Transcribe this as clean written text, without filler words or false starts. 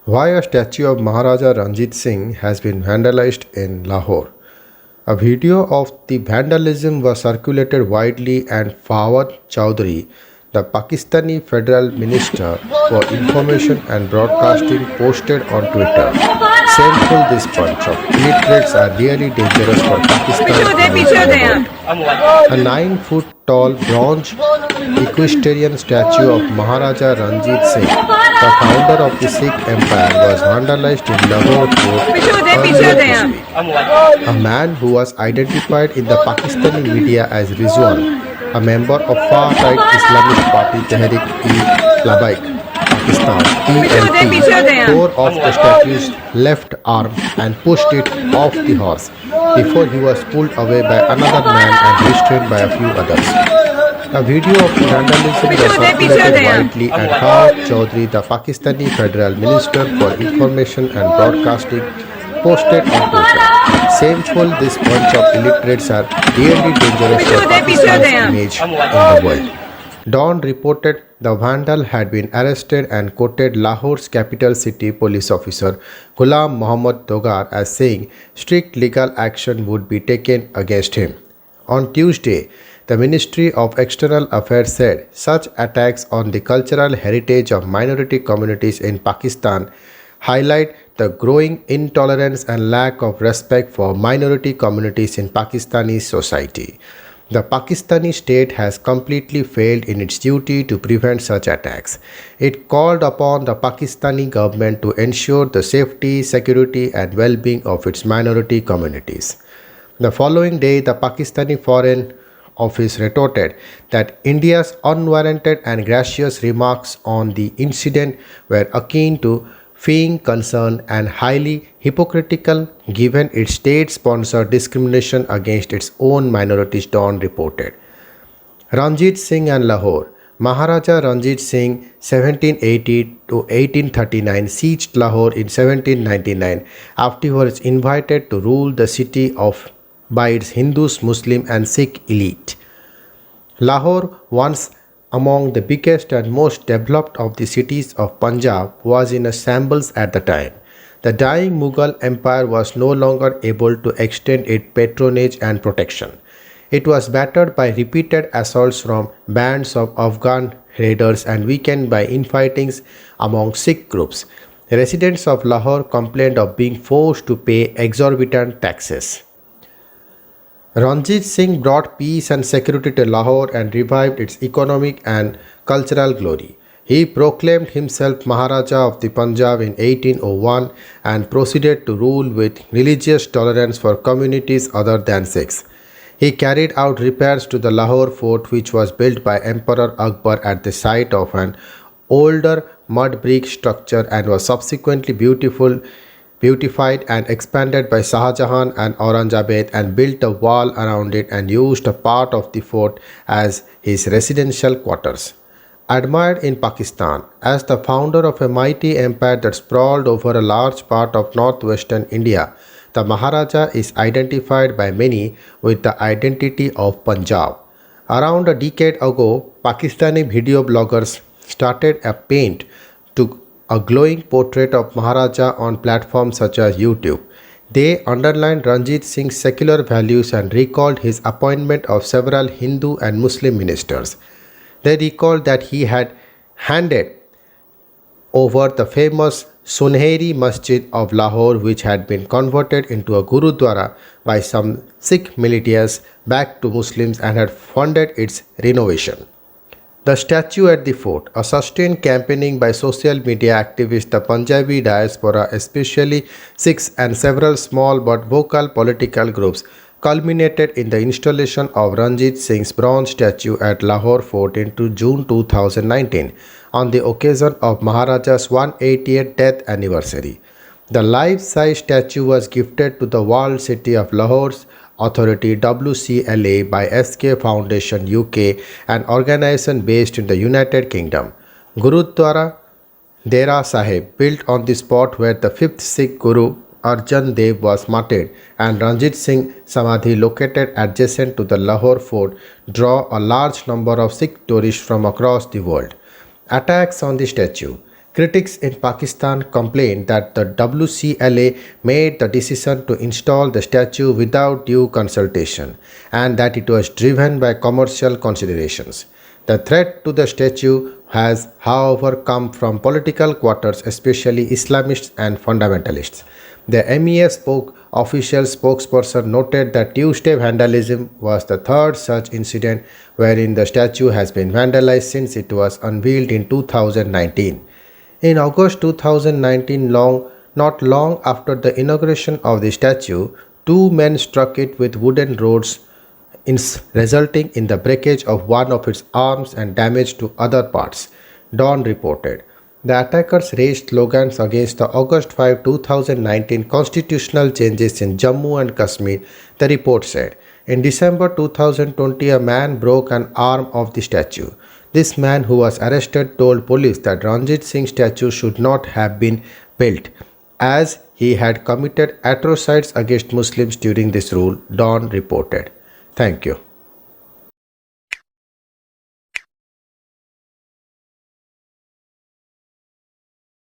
Why a statue of Maharaja Ranjit Singh has been vandalized in Lahore. A video of the vandalism was circulated widely and Fawad Chowdhury, the Pakistani Federal Minister for Information and Broadcasting, posted on Twitter. Shameful, this bunch of illiterates are really dangerous for Pakistan image in the world. A 9-foot tall bronze equestrian statue of Maharaja Ranjit Singh, the founder of the Sikh Empire, was vandalized in Lahore Fort earlier this week. A man who was identified in the Pakistani media as Rizwan, a member of far-right Islamic party Tehreek-e-Labbaik Pakistan (TLP), tore off the statue's left arm and pushed it off the horse before he was pulled away by another man and restrained by a few others. A video of the vandalism was circulated widely and Fawad Chowdhury, the Pakistani Federal Minister for Information and Broadcasting, posted on Twitter. Shameful, this bunch of illiterates are really dangerous for Pakistan's image in the world. Dawn reported the vandal had been arrested and quoted Lahore's capital city police officer Ghulam Mohammad Dogar as saying strict legal action would be taken against him. On Tuesday, the Ministry of External Affairs said such attacks on the cultural heritage of minority communities in Pakistan highlight the growing intolerance and lack of respect for minority communities in Pakistani society. The Pakistani state has completely failed in its duty to prevent such attacks. It called upon the Pakistani government to ensure the safety, security, and well being of its minority communities. The following day, the Pakistani Foreign Office retorted that India's unwarranted and gracious remarks on the incident were akin to feigning concern and highly hypocritical given its state-sponsored discrimination against its own minorities, Dawn reported. Ranjit Singh and Lahore. Maharaja Ranjit Singh 1780 to 1839 sieged Lahore in 1799 after he was invited to rule the city by its Hindus, Muslim and Sikh elite. Lahore, once among the biggest and most developed of the cities of Punjab, was in a shambles at the time. The dying Mughal Empire was no longer able to extend its patronage and protection. It was battered by repeated assaults from bands of Afghan raiders and weakened by infightings among Sikh groups. Residents of Lahore complained of being forced to pay exorbitant taxes. Ranjit Singh brought peace and security to Lahore and revived its economic and cultural glory. He proclaimed himself Maharaja of the Punjab in 1801 and proceeded to rule with religious tolerance for communities other than Sikhs. He carried out repairs to the Lahore fort, which was built by Emperor Akbar at the site of an older mud brick structure and was subsequently beautified and expanded by Shah Jahan and Aurangzeb, and built a wall around it and used a part of the fort as his residential quarters. Admired in Pakistan as the founder of a mighty empire that sprawled over a large part of northwestern India, the Maharaja is identified by many with the identity of Punjab. Around a decade ago, Pakistani video bloggers started a paint to a glowing portrait of Maharaja on platforms such as YouTube. They underlined Ranjit Singh's secular values and recalled his appointment of several Hindu and Muslim ministers. They recalled that he had handed over the famous Sunheri Masjid of Lahore, which had been converted into a Gurudwara by some Sikh militias back to Muslims, and had funded its renovation. The statue at the fort, a sustained campaigning by social media activists, the Punjabi diaspora, especially Sikhs, and several small but vocal political groups, culminated in the installation of Ranjit Singh's bronze statue at Lahore Fort in June 2019 on the occasion of Maharaja's 180th death anniversary. The life-size statue was gifted to the walled city of Lahore's authority WCLA by SK Foundation UK, an organization based in the United Kingdom. Gurudwara Dera Sahib, built on the spot where the 5th Sikh Guru Arjan Dev was martyred, and Ranjit Singh Samadhi, located adjacent to the Lahore fort, draw a large number of Sikh tourists from across the world. Attacks on the statue. Critics in Pakistan complained that the WCLA made the decision to install the statue without due consultation and that it was driven by commercial considerations. The threat to the statue has, however, come from political quarters, especially Islamists and fundamentalists. The MEA official spokesperson noted that Tuesday vandalism was the third such incident wherein the statue has been vandalized since it was unveiled in 2019. In August 2019, not long after the inauguration of the statue, two men struck it with wooden rods, resulting in the breakage of one of its arms and damage to other parts, Dawn reported. The attackers raised slogans against the August 5, 2019 constitutional changes in Jammu and Kashmir, the report said. In December 2020, a man broke an arm of the statue. This man, who was arrested, told police that Ranjit Singh's statue should not have been built, as he had committed atrocities against Muslims during this rule, Dawn reported. Thank you.